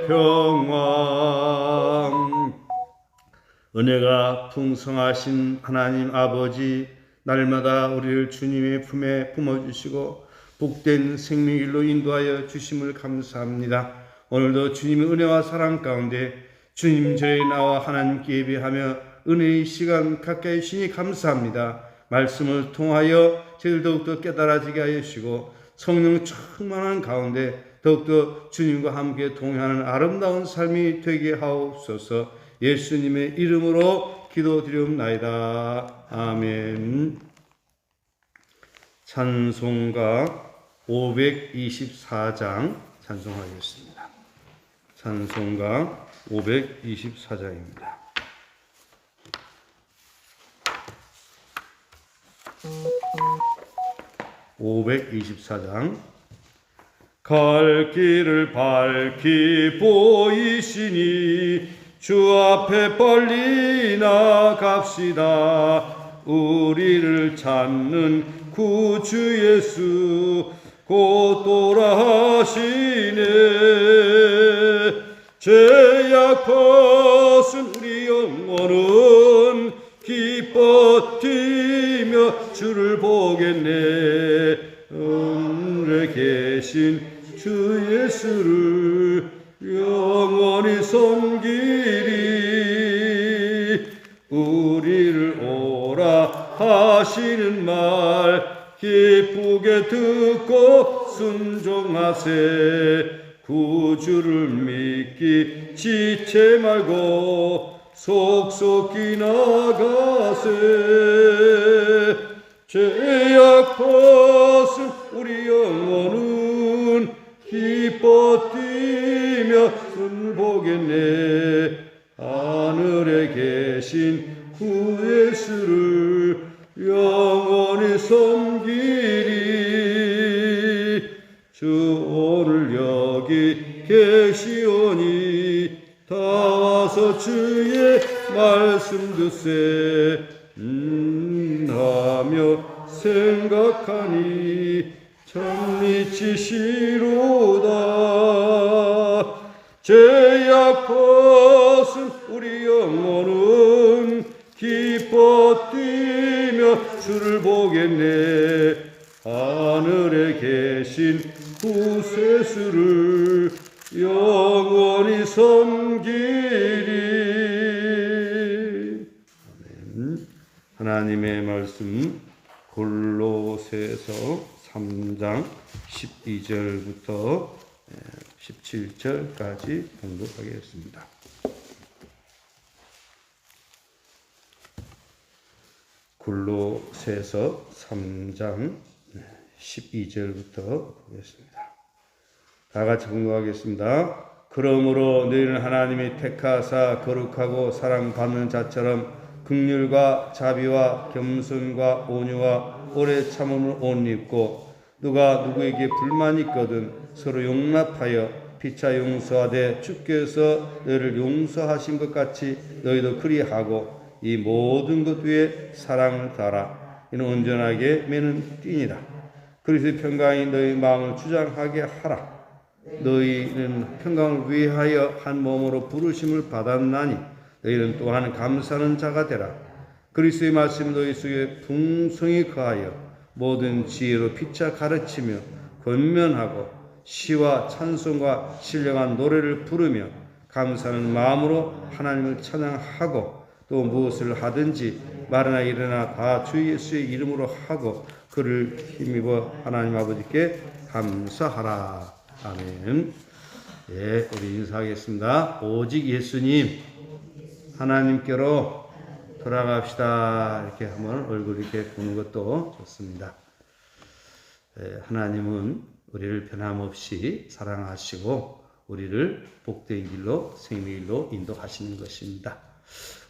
평강. 은혜가 풍성하신 하나님 아버지, 날마다 우리를 주님의 품에 품어주시고 복된 생명길로 인도하여 주심을 감사합니다. 오늘도 주님의 은혜와 사랑 가운데 주님 저희 나와 하나님께 예배하며 은혜의 시간 가까이 주시니 감사합니다. 말씀을 통하여 저희를 더욱더 깨달아지게 하여 주시고 성령 충만한 가운데 더욱더 주님과 함께 동행하는 아름다운 삶이 되게 하옵소서. 예수님의 이름으로 기도드리옵나이다. 아멘. 찬송가 524장 찬송하겠습니다. 찬송가 524장입니다. (524장) 갈 길을 밝히 보이시니 주 앞에 빨리 나갑시다. 우리를 찾는 구주 예수 곧 돌아하시네. 죄악 벗은 우리 영혼은 기뻐 뛰며 주를 보겠네. 하늘에 계신 주 예수를 영원히 섬기리. 우리를 오라 하시는 말 기쁘게 듣고 순종하세. 구주를 믿기 지체 말고 속속히 나가세. 죄악 벗은 우리 영혼은 기뻐 뛰며 주를 보겠네. 하늘에 계신 구 예수를 영원히 섬기리. 주 오늘 여기 계시오니 다 와서 주의 말씀 듣세. 하며 생각하니 참 미치시로다. 죄악 벗은 우리 영혼은 기뻐 뛰며 주를 보겠네. 하늘에 계신 구세주를 영원히 섬기리. 아멘. 하나님의 말씀 골로새서 3장 12절부터 17절까지 공독하겠습니다. 골로새서 3장 12절부터 보겠습니다. 다 같이 공독하겠습니다. 그러므로 너희는 하나님이 택하사 거룩하고 사랑받는 자처럼 긍휼과 자비와 겸손과 온유와 오래 참음을 옷 입고 누가 누구에게 불만이 있거든 서로 용납하여 피차 용서하되 주께서 너희를 용서하신 것 같이 너희도 그리하고 이 모든 것 위에 사랑을 달아. 이는 온전하게 매는 띠니라. 그리스도의 평강이 너희 마음을 주장하게 하라. 너희는 평강을 위하여 한 몸으로 부르심을 받았나니 너희는 또한 감사하는 자가 되라. 그리스도의 말씀 너희 속에 풍성히 거하여 모든 지혜로 피차 가르치며 권면하고 시와 찬송과 신령한 노래를 부르며 감사하는 마음으로 하나님을 찬양하고 또 무엇을 하든지 말이나 일이나 다 주 예수의 이름으로 하고 그를 힘입어 하나님 아버지께 감사하라. 아멘. 예, 우리 인사하겠습니다. 오직 예수님 하나님께로 돌아갑시다. 이렇게 한번 얼굴 이렇게 보는 것도 좋습니다. 하나님은 우리를 변함없이 사랑하시고 우리를 복된 길로 생명길로 인도하시는 것입니다.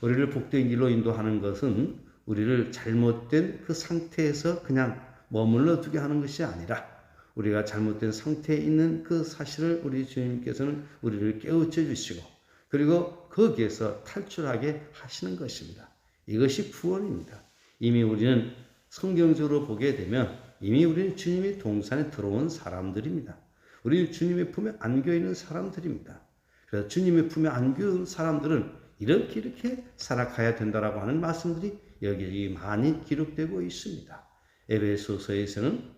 우리를 복된 길로 인도하는 것은 우리를 잘못된 그 상태에서 그냥 머물러 두게 하는 것이 아니라 우리가 잘못된 상태에 있는 그 사실을 우리 주님께서는 우리를 깨우쳐 주시고 그리고 거기에서 탈출하게 하시는 것입니다. 이것이 구원입니다. 이미 우리는 성경적으로 보게 되면 이미 우리는 주님의 동산에 들어온 사람들입니다. 우리 주님의 품에 안겨 있는 사람들입니다. 그래서 주님의 품에 안겨 있는 사람들은 이렇게 살아가야 된다라고 하는 말씀들이 여기 많이 기록되고 있습니다. 에베소서에서는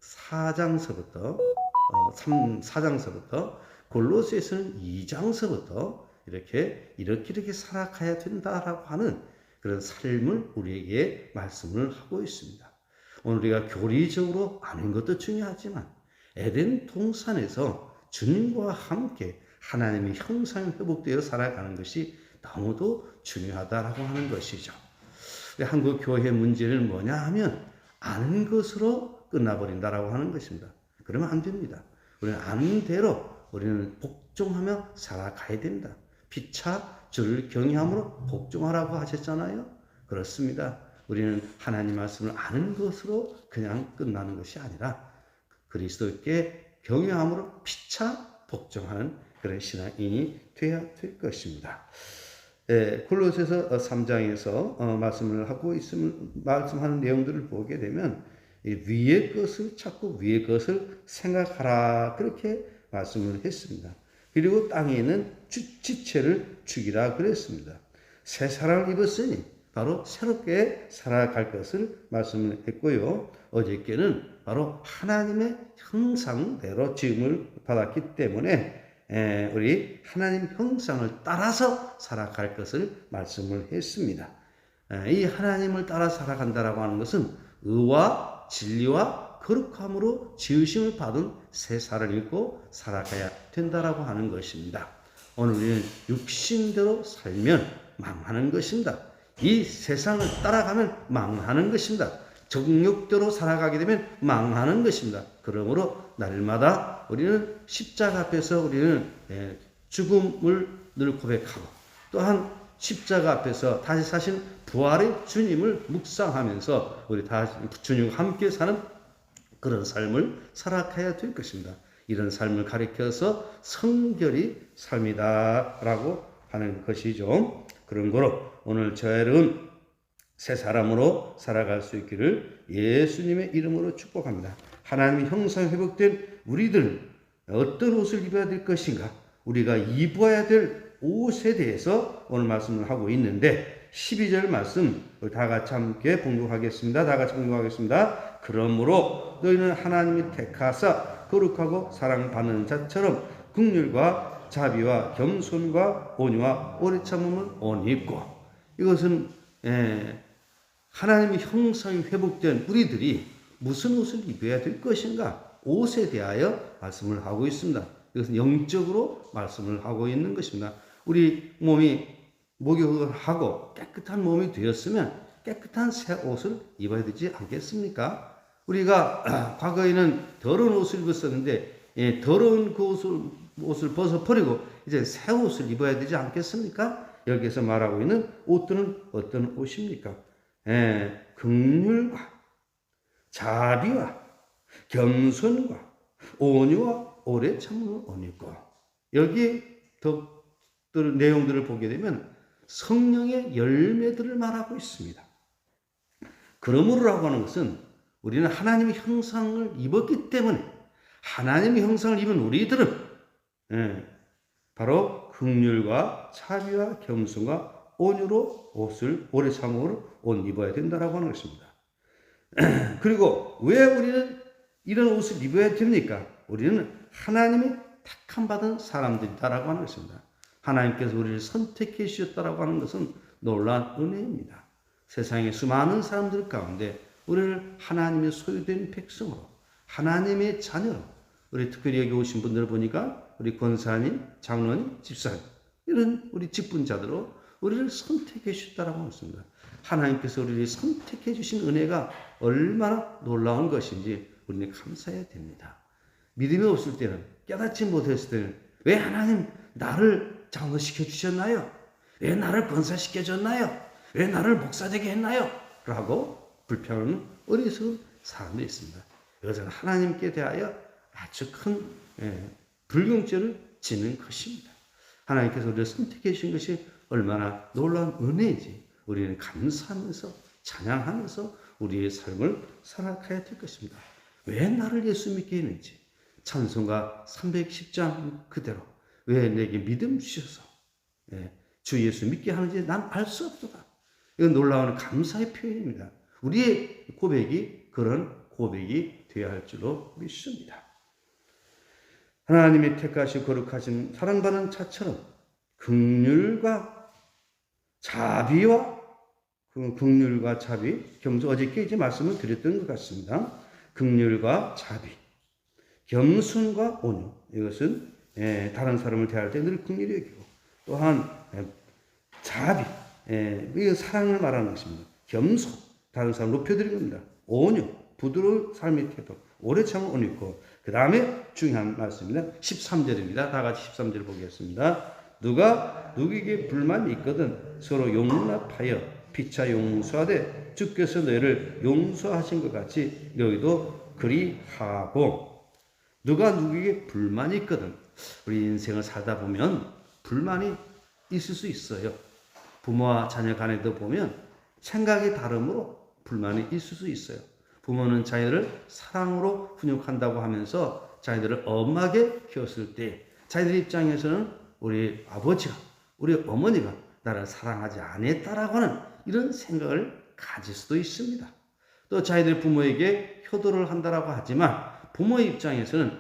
4장서부터 4장서부터 골로새에서는 2장서부터 이렇게 살아가야 된다라고 하는 그런 삶을 우리에게 말씀을 하고 있습니다. 오늘 우리가 교리적으로 아는 것도 중요하지만 에덴 동산에서 주님과 함께 하나님의 형상이 회복되어 살아가는 것이 너무도 중요하다라고 하는 것이죠. 한국 교회의 문제는 뭐냐 하면 아는 것으로 끝나버린다라고 하는 것입니다. 그러면 안 됩니다. 우리는 아는 대로 우리는 복종하며 살아가야 됩니다. 피차 주를 경외함으로 복종하라고 하셨잖아요. 그렇습니다. 우리는 하나님 말씀을 아는 것으로 그냥 끝나는 것이 아니라 그리스도께 경외함으로 피차 복종하는 그런 신앙인이 되어야 될 것입니다. 골로새서 3장에서 말씀을 하고 있으면 말씀하는 내용들을 보게 되면 위의 것을 찾고 위의 것을 생각하라 그렇게 말씀을 했습니다. 그리고 땅에 있는 지체를 죽이라 그랬습니다. 새 사람을 입었으니 바로 새롭게 살아갈 것을 말씀을 했고요. 어저께는 바로 하나님의 형상대로 지음을 받았기 때문에 우리 하나님 형상을 따라서 살아갈 것을 말씀을 했습니다. 이 하나님을 따라 살아간다라고 하는 것은 의와 진리와 거룩함으로 지으심을 받은 새 살을 입고 살아가야 된다라고 하는 것입니다. 오늘 우리는 육신대로 살면 망하는 것입니다. 이 세상을 따라가면 망하는 것입니다. 정욕대로 살아가게 되면 망하는 것입니다. 그러므로 날마다 우리는 십자가 앞에서 우리는 죽음을 늘 고백하고 또한 십자가 앞에서 다시 사신 부활의 주님을 묵상하면서 우리 다시 주님과 함께 사는 그런 삶을 살아가야 될 것입니다. 이런 삶을 가리켜서 성결이 삶이다라고 하는 것이죠. 그런 거로 오늘 저희는 새 사람으로 살아갈 수 있기를 예수님의 이름으로 축복합니다. 하나님의 형상 회복된 우리들 어떤 옷을 입어야 될 것인가? 우리가 입어야 될 옷에 대해서 오늘 말씀을 하고 있는데 12절 말씀 다 같이 함께 봉독하겠습니다. 다 같이 봉독하겠습니다. 그러므로 너희는 하나님이 택하사 거룩하고 사랑받는 자처럼 긍휼과 자비와 겸손과 온유와 오래 참음을 옷 입고 이것은 하나님의 형상이 회복된 우리들이 무슨 옷을 입어야 될 것인가? 옷에 대하여 말씀을 하고 있습니다. 이것은 영적으로 말씀을 하고 있는 것입니다. 우리 몸이 목욕을 하고 깨끗한 몸이 되었으면 깨끗한 새 옷을 입어야 되지 않겠습니까? 우리가 과거에는 더러운 옷을 입었었는데 더러운 그 옷을 벗어버리고 이제 새 옷을 입어야 되지 않겠습니까? 여기서 말하고 있는 옷들은 어떤 옷입니까? 긍휼과 자비와 겸손과 온유와 오래 참음을 옷 입고 여기 내용들을 보게 되면 성령의 열매들을 말하고 있습니다. 그러므로라고 하는 것은 우리는 하나님의 형상을 입었기 때문에 하나님의 형상을 입은 우리들은 바로 긍휼과 자비와 겸손과 온유로 옷을 오래 참음으로 옷 입어야 된다라고 하는 것입니다. 그리고 왜 우리는 이런 옷을 입어야 됩니까? 우리는 하나님의 택함 받은 사람들이다라고 하는 것입니다. 하나님께서 우리를 선택해 주셨다라고 하는 것은 놀라운 은혜입니다. 세상의 수많은 사람들 가운데 우리를 하나님의 소유된 백성으로 하나님의 자녀로 우리 특별히 여기 오신 분들 보니까 우리 권사님, 장로님, 집사님 이런 우리 직분자들로 우리를 선택해 주셨다라고 하는 것입니다. 하나님께서 우리를 선택해 주신 은혜가 얼마나 놀라운 것인지 우리는 감사해야 됩니다. 믿음이 없을 때는 깨닫지 못했을 때는 왜 하나님 나를 장로시켜 주셨나요? 왜 나를 권사시켜 줬나요? 왜 나를 목사되게 했나요? 라고 불평하는 어리석은 사람들이 있습니다. 이것은 하나님께 대하여 아주 큰 불경죄를 짓는 것입니다. 하나님께서 우리를 선택해 주신 것이 얼마나 놀라운 은혜인지 우리는 감사하면서 찬양하면서 우리의 삶을 살아가야 될 것입니다. 왜 나를 예수 믿게 했는지 찬송가 310장 그대로 왜 내게 믿음 주셔서 주 예수 믿게 하는지 난 알 수 없도다. 이건 놀라운 감사의 표현입니다. 우리의 고백이 그런 고백이 되어야 할 줄로 믿습니다. 하나님이 택하시고 거룩하신 사랑받는 자처럼 긍휼과 자비와 겸손, 어저께 이제 말씀을 드렸던 것 같습니다. 긍휼과 자비, 겸손과 온유, 이것은 다른 사람을 대할 때 늘 긍휼히 여기고, 또한 자비, 이거 사랑을 말하는 것입니다. 겸손, 다른 사람 높여드리는 겁니다. 온유, 부드러운 삶의 태도, 오래 참은 온유 있고, 그 다음에 중요한 말씀입니다. 13절입니다. 다 같이 13절 보겠습니다. 누가 누구에게 불만이 있거든 서로 용납하여 피차 용서하되 주께서 너희를 용서하신 것 같이 너희도 그리하고. 누가 누구에게 불만이 있거든, 우리 인생을 살다 보면 불만이 있을 수 있어요. 부모와 자녀 간에도 보면 생각이 다름으로 불만이 있을 수 있어요. 부모는 자녀를 사랑으로 훈육한다고 하면서 자녀들을 엄하게 키웠을 때 자녀들 입장에서는 우리 아버지가, 우리 어머니가 나를 사랑하지 않았다라고 하는 이런 생각을 가질 수도 있습니다. 또 자녀들이 부모에게 효도를 한다라고 하지만 부모의 입장에서는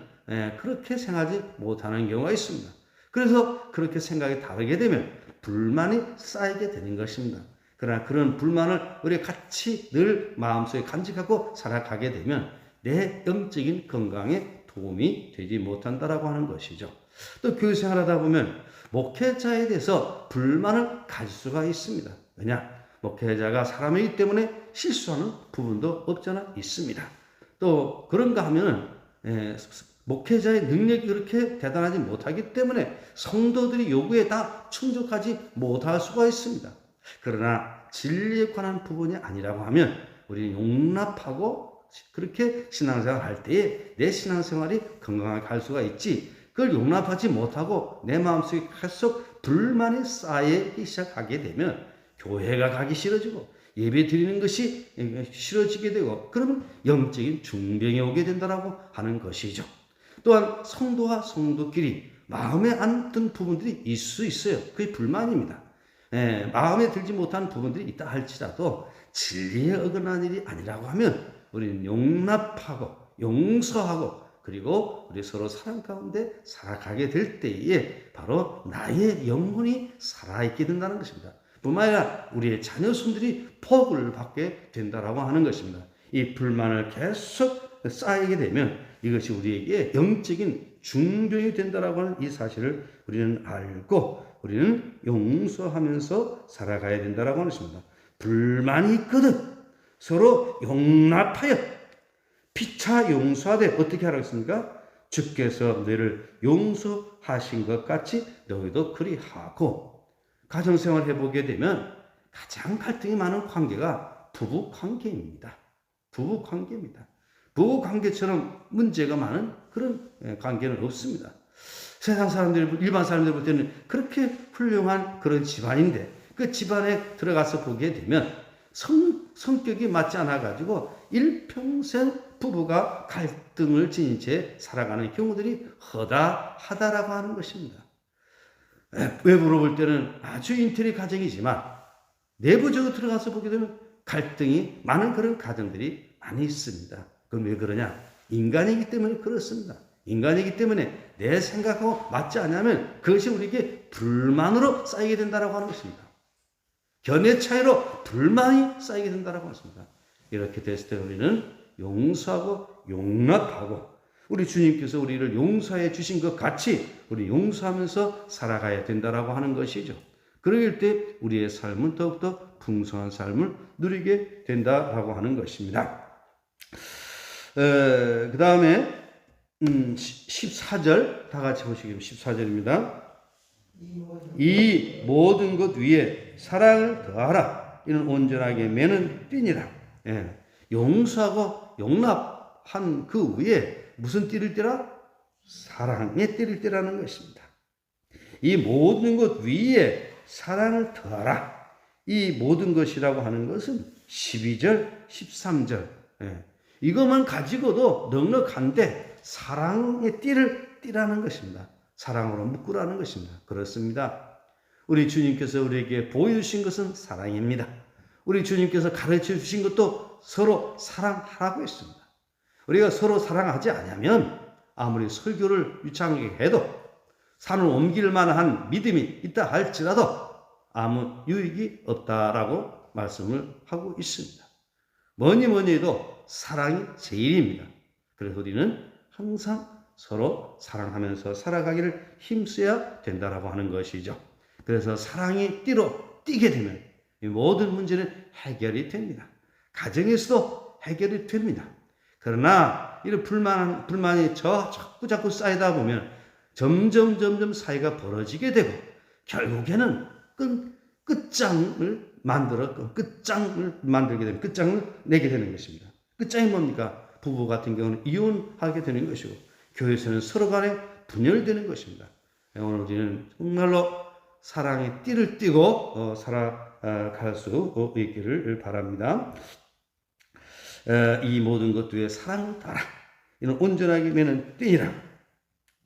그렇게 생각하지 못하는 경우가 있습니다. 그래서 그렇게 생각이 다르게 되면 불만이 쌓이게 되는 것입니다. 그러나 그런 불만을 우리 같이 늘 마음속에 간직하고 살아가게 되면 내 영적인 건강에 도움이 되지 못한다라고 하는 것이죠. 또 교회 생활하다 보면 목회자에 대해서 불만을 가질 수가 있습니다. 왜냐? 목회자가 사람이기 때문에 실수하는 부분도 없잖아 있습니다. 또 그런가 하면 목회자의 능력이 그렇게 대단하지 못하기 때문에 성도들이 요구에 다 충족하지 못할 수가 있습니다. 그러나 진리에 관한 부분이 아니라고 하면 우리는 용납하고 그렇게 신앙생활 할 때에 내 신앙생활이 건강하게 갈 수가 있지, 그걸 용납하지 못하고 내 마음속에 계속 불만이 쌓이기 시작하게 되면 교회가 가기 싫어지고 예배 드리는 것이 싫어지게 되고, 그러면 영적인 중병이 오게 된다고 하는 것이죠. 또한 성도와 성도끼리 마음에 안 든 부분들이 있을 수 있어요. 그게 불만입니다. 마음에 들지 못한 부분들이 있다 할지라도 진리에 어긋난 일이 아니라고 하면 우리는 용납하고 용서하고 그리고 우리 서로 사랑 가운데 살아가게 될 때에 바로 나의 영혼이 살아있게 된다는 것입니다. 뿐만 아니라 우리의 자녀손들이 복을 받게 된다라고 하는 것입니다. 이 불만을 계속 쌓이게 되면 이것이 우리에게 영적인 중병이 된다라고 하는 이 사실을 우리는 알고 우리는 용서하면서 살아가야 된다라고 하는 것입니다. 불만이 있거든 서로 용납하여 피차 용서하되 어떻게 하라겠습니까? 주께서 너희를 용서하신 것 같이 너희도 그리하고. 가정생활 해보게 되면 가장 갈등이 많은 관계가 부부관계입니다. 부부관계입니다. 부부관계처럼 문제가 많은 그런 관계는 없습니다. 세상 사람들, 일반 사람들 볼 때는 그렇게 훌륭한 그런 집안인데 그 집안에 들어가서 보게 되면 성격이 맞지 않아가지고 일평생 부부가 갈등을 지닌 채 살아가는 경우들이 허다하다라고 하는 것입니다. 외부로 볼 때는 아주 인테리어 가정이지만 내부적으로 들어가서 보게 되면 갈등이 많은 그런 가정들이 많이 있습니다. 그럼 왜 그러냐? 인간이기 때문에 그렇습니다. 인간이기 때문에 내 생각하고 맞지 않으면 그것이 우리에게 불만으로 쌓이게 된다고 하는 것입니다. 견해 차이로 불만이 쌓이게 된다고 했습니다. 이렇게 됐을 때 우리는 용서하고 용납하고 우리 주님께서 우리를 용서해 주신 것 같이 우리 용서하면서 살아가야 된다고 하는 것이죠. 그럴 때 우리의 삶은 더욱더 풍성한 삶을 누리게 된다고 하는 것입니다. 그 다음에 14절 다 같이 보시겠습니다. 14절입니다. 이 모든 것 위에 사랑을 더하라. 이는 온전하게 매는 띠니라. 용서하고 용납한 그 위에 무슨 띠를 띠라? 사랑의 띠를 띠라는 것입니다. 이 모든 것 위에 사랑을 더하라. 이 모든 것이라고 하는 것은 12절, 13절. 이것만 가지고도 넉넉한데 사랑의 띠를 띠라는 것입니다. 사랑으로 묶으라는 것입니다. 그렇습니다. 우리 주님께서 우리에게 보여주신 것은 사랑입니다. 우리 주님께서 가르쳐 주신 것도 서로 사랑하라고 했습니다. 우리가 서로 사랑하지 않으면 아무리 설교를 유창하게 해도 산을 옮길 만한 믿음이 있다 할지라도 아무 유익이 없다라고 말씀을 하고 있습니다. 뭐니 해도 사랑이 제일입니다. 그래서 우리는 항상 서로 사랑하면서 살아가기를 힘써야 된다라고 하는 것이죠. 그래서 사랑의 띠로 띠게 되면 이 모든 문제는 해결이 됩니다. 가정에서도 해결이 됩니다. 그러나 이런 불만이 자꾸 쌓이다 보면 점점 사이가 벌어지게 되고 결국에는 끝장을 만들게 되면 끝장을 내게 되는 것입니다. 끝장이 뭡니까? 부부 같은 경우는 이혼하게 되는 것이고 교회에서는 서로 간에 분열되는 것입니다. 오늘 우리는 정말로 사랑의 띠를 띠고 살아갈 수 있기를 바랍니다. 이 모든 것 위에 사랑을 따라 이는 온전하게 매는 띠니라.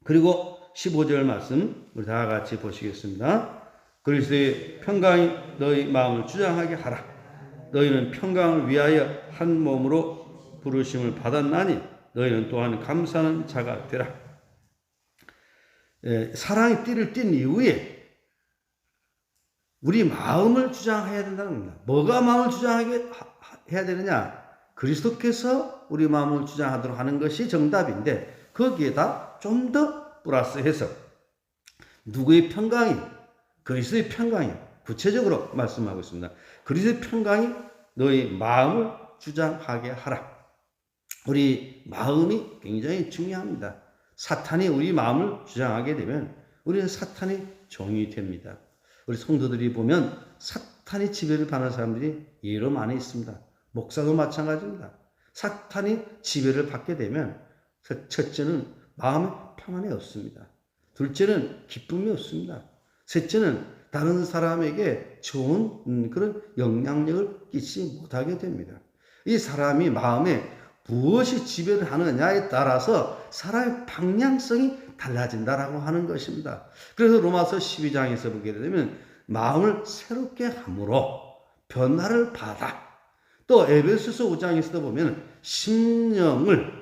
그리고 15절 말씀 우리 다 같이 보시겠습니다. 그리스도의 평강이 너희 마음을 주장하게 하라. 너희는 평강을 위하여 한 몸으로 부르심을 받았나니 너희는 또한 감사하는 자가 되라. 사랑의 띠를 띈 이후에 우리 마음을 주장해야 된다는 겁니다. 뭐가 마음을 주장하게 해야 되느냐? 그리스도께서 우리 마음을 주장하도록 하는 것이 정답인데 거기에다 좀 더 플러스해서 누구의 평강이? 그리스도의 평강이 구체적으로 말씀하고 있습니다. 그리스도의 평강이 너희 마음을 주장하게 하라. 우리 마음이 굉장히 중요합니다. 사탄이 우리 마음을 주장하게 되면 우리는 사탄의 종이 됩니다. 우리 성도들이 보면 사탄이 지배를 받는 사람들이 여러 많이 있습니다. 목사도 마찬가지입니다. 사탄이 지배를 받게 되면 첫째는 마음에 평안이 없습니다. 둘째는 기쁨이 없습니다. 셋째는 다른 사람에게 좋은 그런 영향력을 끼치지 못하게 됩니다. 이 사람이 마음에 무엇이 지배를 하느냐에 따라서 사람의 방향성이 달라진다라고 하는 것입니다. 그래서 로마서 12장에서 보게 되면 마음을 새롭게 함으로 변화를 받아. 또 에베소서 5장에서도 보면 심령을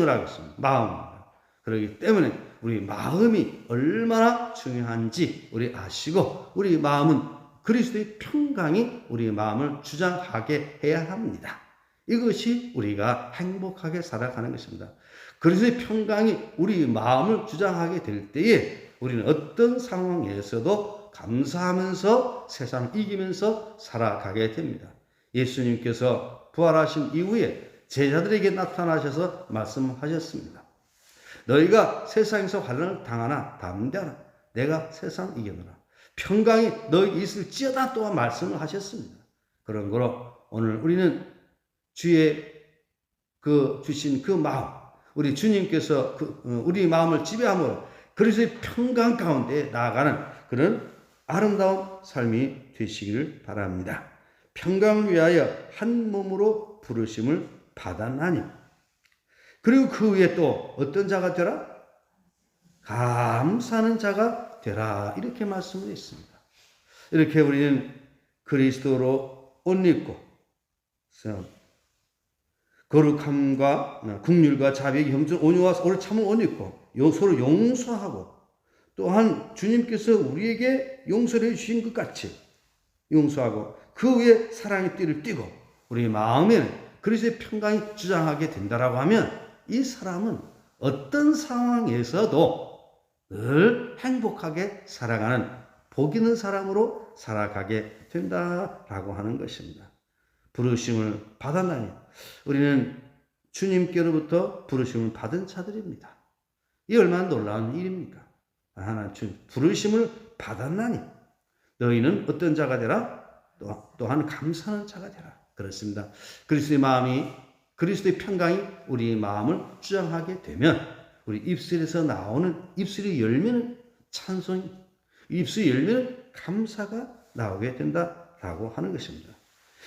하고 있습니다. 마음입니다. 그렇기 때문에 우리 마음이 얼마나 중요한지 우리 아시고 우리 마음은 그리스도의 평강이 우리 마음을 주장하게 해야 합니다. 이것이 우리가 행복하게 살아가는 것입니다. 그리스도의 평강이 우리 마음을 주장하게 될 때에 우리는 어떤 상황에서도 감사하면서 세상을 이기면서 살아가게 됩니다. 예수님께서 부활하신 이후에 제자들에게 나타나셔서 말씀하셨습니다. 너희가 세상에서 환난을 당하나 담대하라. 내가 세상을 이겨노라. 평강이 너희 있을지어다 또한 말씀을 하셨습니다. 그런 거로 오늘 우리는 주의 주신 그 마음, 우리 주님께서 우리 마음을 지배함으로 그리스도의 평강 가운데 나아가는 그런 아름다운 삶이 되시기를 바랍니다. 평강을 위하여 한 몸으로 부르심을 받았나니. 그리고 그 위에 또 어떤 자가 되라? 감사하는 자가 되라. 이렇게 말씀을 했습니다. 이렇게 우리는 그리스도로 옷 입고 거룩함과 긍휼과 자비, 겸손, 온유와 오를 참을 옷 입고 서로 용서하고 또한 주님께서 우리에게 용서를 해주신 것 같이 용서하고 그 위에 사랑의 띠를 띠고 우리 마음에는 그리스도의 평강이 주장하게 된다라고 하면 이 사람은 어떤 상황에서도 늘 행복하게 살아가는 복 있는 사람으로 살아가게 된다라고 하는 것입니다. 부르심을 받았나니 우리는 주님께로부터 부르심을 받은 자들입니다. 이 얼마나 놀라운 일입니까? 하나님 부르심을 받았나니 너희는 어떤 자가 되라? 또한 감사하는 자가 되라. 그렇습니다. 그리스도의 평강이 우리의 마음을 주장하게 되면 우리 입술에서 나오는 입술이 열면 찬송이, 입술이 열면 감사가 나오게 된다라고 하는 것입니다.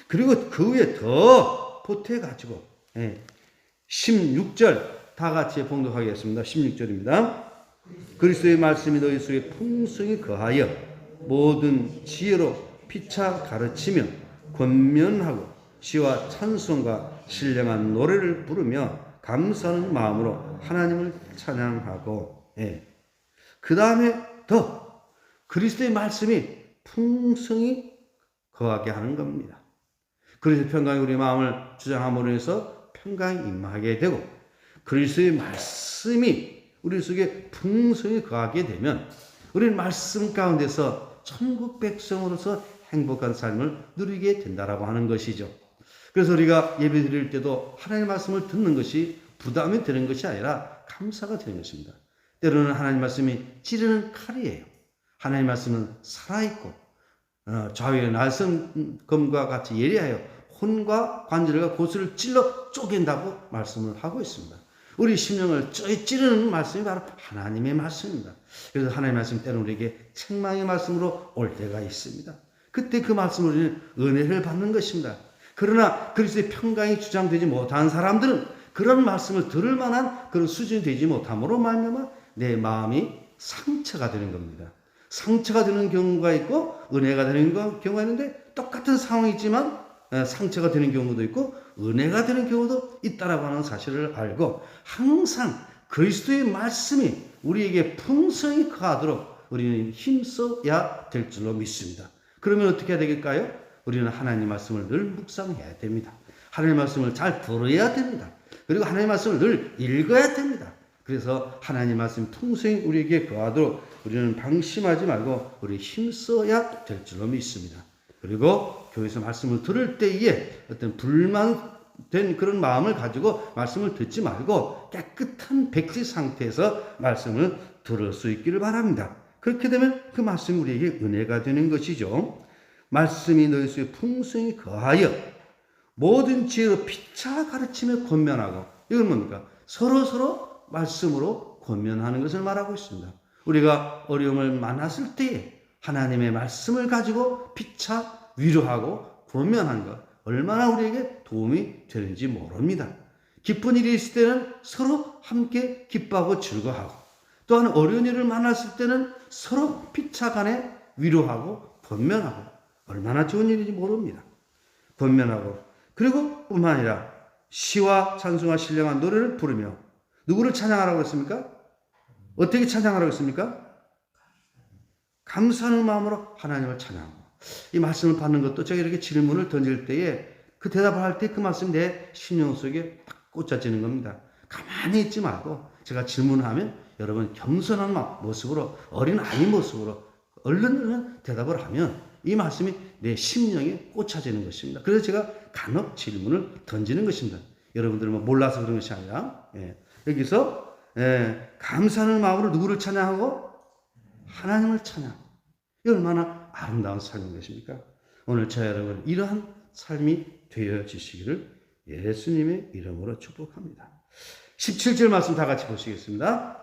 그리고 그 위에 더 보태가지고 16절 다 같이 봉독하겠습니다. 16절입니다. 그리스도의 말씀이 너희 속에 풍성히 거하여 모든 지혜로 피차 가르치며 권면하고 시와 찬송과 신령한 노래를 부르며 감사하는 마음으로 하나님을 찬양하고, 그 다음에 더 그리스도의 말씀이 풍성히 거하게 하는 겁니다. 그리스도의 평강이 우리 마음을 주장함으로 해서 평강이 임하게 되고, 그리스도의 말씀이 우리 속에 풍성히 거하게 되면 우리는 말씀 가운데서 천국 백성으로서 행복한 삶을 누리게 된다라고 하는 것이죠. 그래서 우리가 예배 드릴 때도 하나님의 말씀을 듣는 것이 부담이 되는 것이 아니라 감사가 되는 것입니다. 때로는 하나님의 말씀이 찌르는 칼이에요. 하나님의 말씀은 살아있고 좌우의 날성검과 같이 예리하여 혼과 관절과 고수를 찔러 쪼갠다고 말씀을 하고 있습니다. 우리 심령을 찌르는 말씀이 바로 하나님의 말씀입니다. 그래서 하나님의 말씀 때는 우리에게 책망의 말씀으로 올 때가 있습니다. 그때 그 말씀으로 우리는 은혜를 받는 것입니다. 그러나 그리스도의 평강이 주장되지 못한 사람들은 그런 말씀을 들을 만한 그런 수준이 되지 못함으로 말미암아 내 마음이 상처가 되는 겁니다. 상처가 되는 경우가 있고 은혜가 되는 경우가 있는데 똑같은 상황이지만 상처가 되는 경우도 있고 은혜가 되는 경우도 있다라고 하는 사실을 알고 항상 그리스도의 말씀이 우리에게 풍성히 거하도록 우리는 힘써야 될 줄로 믿습니다. 그러면 어떻게 해야 되겠까요? 우리는 하나님 말씀을 늘 묵상해야 됩니다. 하나님 말씀을 잘 들어야 됩니다. 그리고 하나님 말씀을 늘 읽어야 됩니다. 그래서 하나님 말씀 풍성히 우리에게 거하도록 우리는 방심하지 말고 우리 힘써야 될 줄로 믿습니다. 그리고 교회에서 말씀을 들을 때에 어떤 불만된 그런 마음을 가지고 말씀을 듣지 말고 깨끗한 백지 상태에서 말씀을 들을 수 있기를 바랍니다. 그렇게 되면 그 말씀이 우리에게 은혜가 되는 것이죠. 말씀이 너희 속에 풍성히 거하여 모든 지혜로 피차 가르치며 권면하고, 이건 뭡니까? 서로 말씀으로 권면하는 것을 말하고 있습니다. 우리가 어려움을 만났을 때에 하나님의 말씀을 가지고 피차 위로하고 권면하는 것 얼마나 우리에게 도움이 되는지 모릅니다. 기쁜 일이 있을 때는 서로 함께 기뻐하고 즐거워하고, 또한 어려운 일을 만났을 때는 서로 피차 간에 위로하고 권면하고 얼마나 좋은 일인지 모릅니다. 권면하고, 그리고 뿐만 아니라 시와 찬송과 신령한 노래를 부르며 누구를 찬양하라고 했습니까? 어떻게 찬양하라고 했습니까? 감사하는 마음으로 하나님을 찬양하고. 이 말씀을 받는 것도 제가 이렇게 질문을 던질 때에 그 대답을 할 때 그 말씀이 내 심령 속에 딱 꽂혀지는 겁니다. 가만히 있지 말고 제가 질문하면 여러분 겸손한 모습으로, 어린 아이 모습으로 얼른 대답을 하면 이 말씀이 내 심령에 꽂혀지는 것입니다. 그래서 제가 간혹 질문을 던지는 것입니다. 여러분들은 뭐 몰라서 그런 것이 아니라, 여기서 감사하는 마음으로 누구를 찬양하고? 하나님을 찬양하고. 이 얼마나 아름다운 삶인 것입니까? 오늘 저 여러분 이러한 삶이 되어지시기를 예수님의 이름으로 축복합니다. 17절 말씀 다 같이 보시겠습니다.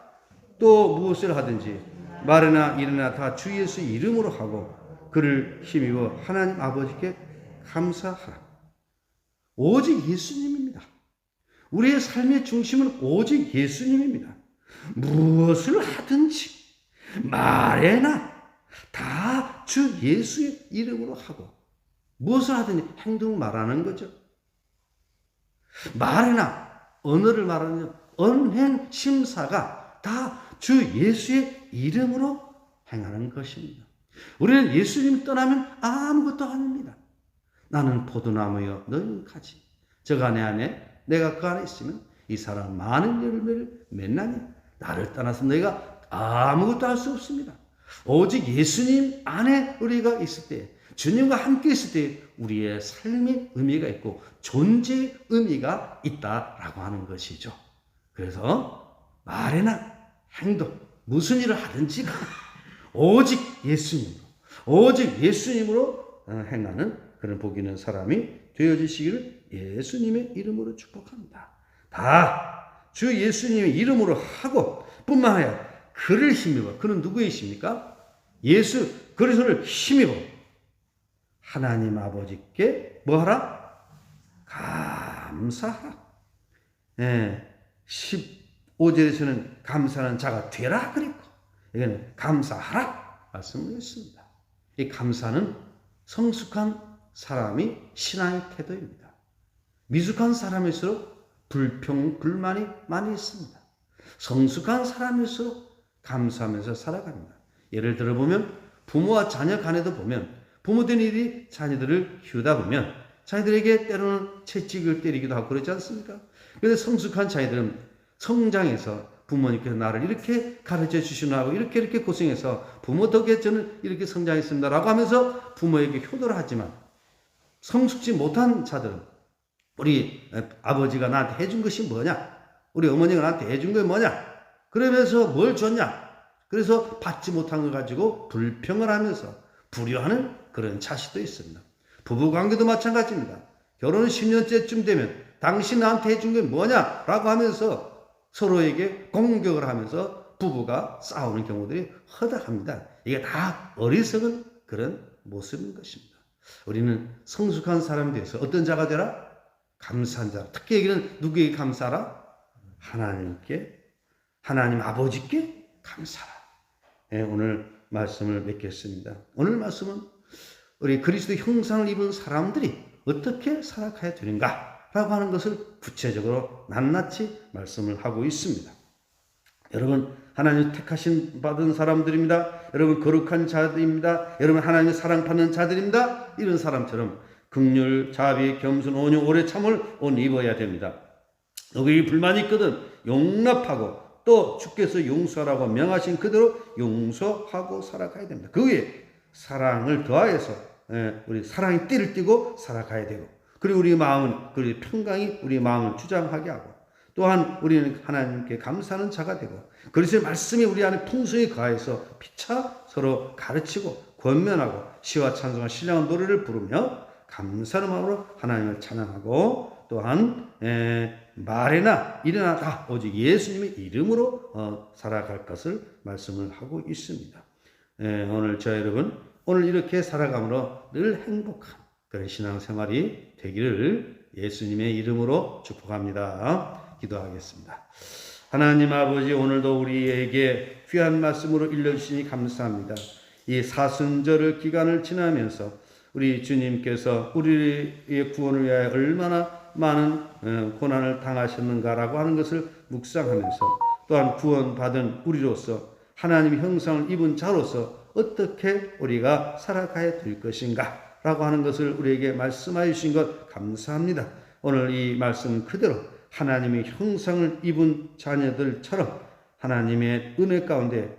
또 무엇을 하든지 말이나 일이나 다 주 예수 이름으로 하고 그를 힘입어 하나님 아버지께 감사하라. 오직 예수님입니다. 우리의 삶의 중심은 오직 예수님입니다. 무엇을 하든지 말에나 다 주 예수의 이름으로 하고, 무엇을 하든지 행동을 말하는 거죠. 말에나 언어를 말하는 언행 심사가 다 주 예수의 이름으로 행하는 것입니다. 우리는 예수님 떠나면 아무것도 아닙니다. 나는 포도나무여 너희는 가지. 저가 내 안에 내가 그 안에 있으면 이 사람 많은 열매를 맺나니 나를 떠나서 너희가 아무것도 할 수 없습니다. 오직 예수님 안에 우리가 있을 때, 주님과 함께 있을 때 우리의 삶의 의미가 있고 존재의 의미가 있다라고 하는 것이죠. 그래서 말이나 행동, 무슨 일을 하든지 오직 예수님으로 행하는 그런 복 있는 사람이 되어지시기를 예수님의 이름으로 축복합니다. 다 주 예수님의 이름으로 하고 뿐만 아니라 그를 힘입어. 그는 누구이십니까? 예수 그리스도를 힘입어 하나님 아버지께 뭐하라? 감사하라. 15절에서는 감사하는 자가 되라 그랬고, 여기는 감사하라 말씀을 했습니다. 이 감사는 성숙한 사람이 신앙의 태도입니다. 미숙한 사람일수록 불만이 많이 있습니다. 성숙한 사람일수록 감사하면서 살아갑니다. 예를 들어보면 부모와 자녀 간에도 보면 부모된 일이 자녀들을 키우다 보면 자녀들에게 때로는 채찍을 때리기도 하고 그렇지 않습니까? 그런데 성숙한 자녀들은 성장해서 부모님께서 나를 이렇게 가르쳐 주시나고 이렇게 고생해서 부모 덕에 저는 이렇게 성장했습니다 라고 하면서 부모에게 효도를 하지만, 성숙지 못한 자들은 우리 아버지가 나한테 해준 것이 뭐냐, 우리 어머니가 나한테 해준 게 뭐냐, 그러면서 뭘 줬냐, 그래서 받지 못한 걸 가지고 불평을 하면서 불효하는 그런 자식도 있습니다. 부부관계도 마찬가지입니다. 결혼 10년째쯤 되면 당신 나한테 해준 게 뭐냐 라고 하면서 서로에게 공격을 하면서 부부가 싸우는 경우들이 허다합니다. 이게 다 어리석은 그런 모습인 것입니다. 우리는 성숙한 사람이 되어서 어떤 자가 되라? 감사한 자. 특히 여기는 누구에게 감사하라? 하나님께, 하나님 아버지께 감사하라. 오늘 말씀을 맺겠습니다. 오늘 말씀은 우리 그리스도 형상을 입은 사람들이 어떻게 살아가야 되는가 라고 하는 것을 구체적으로 낱낱이 말씀을 하고 있습니다. 여러분, 하나님 택하신 받은 사람들입니다. 여러분, 거룩한 자들입니다. 여러분, 하나님의 사랑받는 자들입니다. 이런 사람처럼 긍휼, 자비, 겸손, 온유, 오래 참을 옷 입어야 됩니다. 누구에게 불만이 있거든 용납하고 또 주께서 용서하라고 명하신 그대로 용서하고 살아가야 됩니다. 그 위에 사랑을 더하여서 우리 사랑의 띠를 띠고 살아가야 되고, 그리고 우리 마음은, 그리고 평강이 우리 마음을 주장하게 하고, 또한 우리는 하나님께 감사하는 자가 되고, 그리스도의 말씀이 우리 안에 풍성히 가해서 피차 서로 가르치고 권면하고 시와 찬송과 신령한 노래를 부르며 감사의 마음으로 하나님을 찬양하고, 또한 말이나 일이나 다 오직 예수님의 이름으로 살아갈 것을 말씀을 하고 있습니다. 오늘 저 여러분, 오늘 이렇게 살아감으로 늘 행복한 그런 신앙생활이 되기를 예수님의 이름으로 축복합니다. 기도하겠습니다. 하나님 아버지, 오늘도 우리에게 귀한 말씀으로 일러주시니 감사합니다. 이 사순절 기간을 지나면서 우리 주님께서 우리의 구원을 위하여 얼마나 많은 고난을 당하셨는가라고 하는 것을 묵상하면서, 또한 구원받은 우리로서 하나님의 형상을 입은 자로서 어떻게 우리가 살아가야 될 것인가 라고 하는 것을 우리에게 말씀하여 주신 것 감사합니다. 오늘 이 말씀 그대로 하나님의 형상을 입은 자녀들처럼 하나님의 은혜 가운데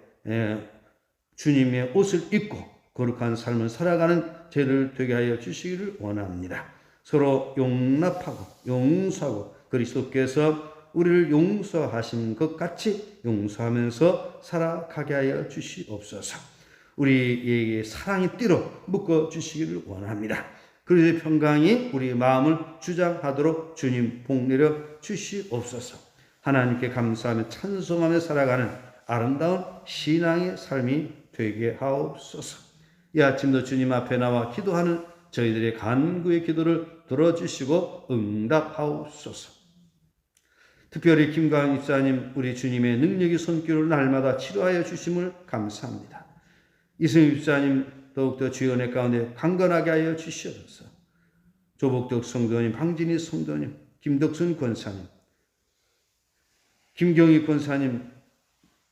주님의 옷을 입고 거룩한 삶을 살아가는 죄를 되게 하여 주시기를 원합니다. 서로 용납하고 용서하고 그리스도께서 우리를 용서하신 것 같이 용서하면서 살아가게 하여 주시옵소서. 우리에게 사랑의 띠로 묶어 주시기를 원합니다. 그리스도의 평강이 우리 마음을 주장하도록 주님 복 내려 주시옵소서. 하나님께 감사하며 찬송하며 살아가는 아름다운 신앙의 삶이 되게 하옵소서. 이 아침도 주님 앞에 나와 기도하는 저희들의 간구의 기도를 들어주시고 응답하옵소서. 특별히 김광 집사님, 우리 주님의 능력의 손길을 날마다 치료하여 주심을 감사합니다. 이승희 집사님, 더욱더 주의 은혜 가운데 강건하게 하여 주시옵소서. 조복덕 성도님, 황진희 성도님, 김덕순 권사님, 김경희 권사님,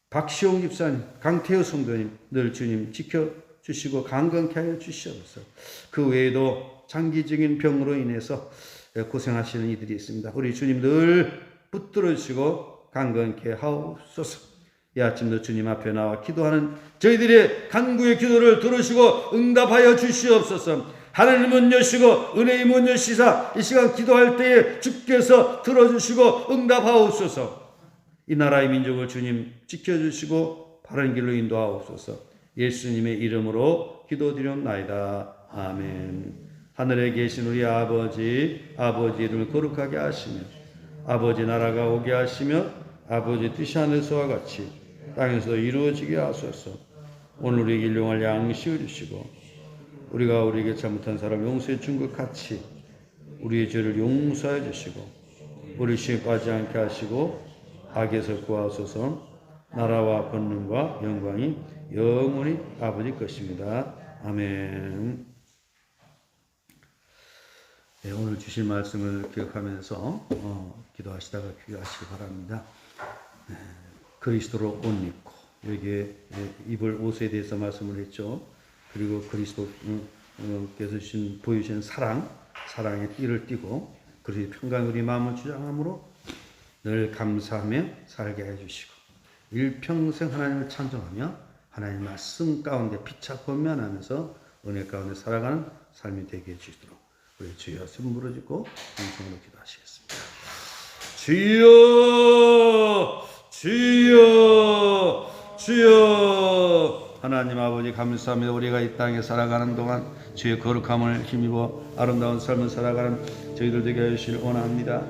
박시홍 집사님, 강태호 성도님, 늘 주님 지켜주시고 강건케 하여 주시옵소서. 그 외에도 장기적인 병으로 인해서 고생하시는 이들이 있습니다. 우리 주님 늘 붙들어 주시고 강건케 하옵소서. 이 아침도 주님 앞에 나와 기도하는 저희들의 간구의 기도를 들으시고 응답하여 주시옵소서. 하늘의 문 여시고 은혜의 문 여시사 이 시간 기도할 때에 주께서 들어주시고 응답하옵소서. 이 나라의 민족을 주님 지켜주시고 바른 길로 인도하옵소서. 예수님의 이름으로 기도드리옵나이다. 아멘. 하늘에 계신 우리 아버지, 아버지 이름을 거룩하게 하시며 아버지 나라가 오게 하시며 아버지 뜻이 하늘에서와 같이 땅에서 이루어지게 하소서. 오늘 우리에게 일용할 양식을 주시고 우리가 우리에게 잘못한 사람 용서해 준 것 같이 우리의 죄를 용서해 주시고 우리 시에 빠지지 않게 하시고 악에서 구하소서. 나라와 권능과 영광이 영원히 아버지 것입니다. 아멘. 네, 오늘 주실 말씀을 기억하면서 기도하시다가 귀하시기 바랍니다. 그리스도로 옷 입고, 여기에 입을 옷에 대해서 말씀을 했죠. 그리고 그리스도께서 보여주신 사랑의 띠를 띠고, 그리고 평강 우리 마음을 주장함으로 늘 감사하며 살게 해주시고, 일평생 하나님을 찬송하며 하나님 말씀 가운데 피차 권면하면서 은혜 가운데 살아가는 삶이 되게 해주시도록 우리 주여 숨 부르짖고 동성으로 기도하시겠습니다. 주여 주여 주여. 하나님 아버지 감사합니다. 우리가 이 땅에 살아가는 동안 주의 거룩함을 힘입어 아름다운 삶을 살아가는 저희들 되게 하시길 원합니다.